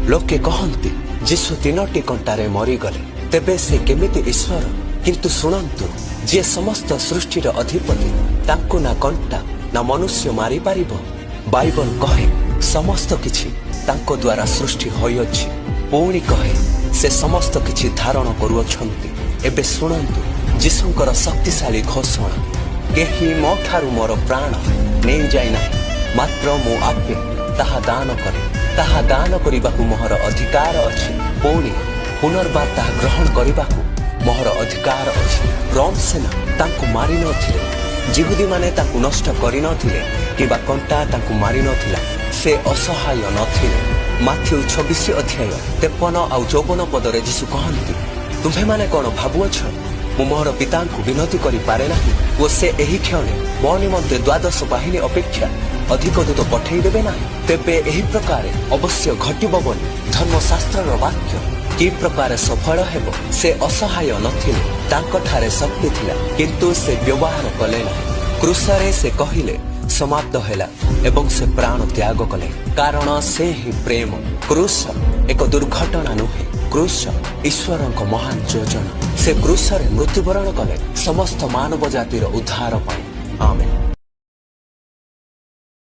लोके कहती जीशु 3टी कंटारे मरीगले तेबे से केमिति ईश्वर किंतु शुणु जे समस्त सृष्टिर अधिपति तांको ना कंटा ना मनुष्य मारी पारिबो। बाइबल कहे समस्त किछि तांको द्वारा सृष्टि होइअछि। पुणी कहे से समस्त किछि धारण करुअछंती। एबे शुणु जीशुंकर शक्तिशाली घोषणा केही मो ठारू मोर प्राण नहीं जाय नाही, मात्र मु आपे ताहा दान करे। ताहा दान करिबाकु मोहर अधिकार अछि। पुणी पुनर्बार ताहा ग्रहण करिबाकु मोहर अधिकार अछि। रोम सेना तांकु मारि नथिले, जिहुदी माने तांकु नष्ट करि नथिले किबा कंटा तांकु मारि नथिला। से असहाय नथिले। माथ्यू 26 अध्याय 53 आउ 54 पदरे जीशु कहंती तुम्हे माने कोन भाबुअछ मु मोहर पितांकु विनती करि पारे नाही ओ से एही क्षणे मो निमंते 12 बाहिनी अपेक्षा अधिक दूत पठेई देबे नाही। तेबे एही प्रकारे अवश्य घटिबो बोली धर्मशास्त्रर वाक्य कि प्रकार सफल हेबो। से असहाय नथिले, तांको ठारे शक्ति थिला किंतु से व्यवहार कले नाही। क्रूसरे से कहिले समाप्त होला एवं से प्राण त्याग कले, कारण से ही प्रेम। क्रूस एक दुर्घटना नुहे, क्रूस ईश्वरक महान योजना। से क्रूसरे मृत्युवरण कले समस्त मानव जातिर उद्धार पाए। आमेन।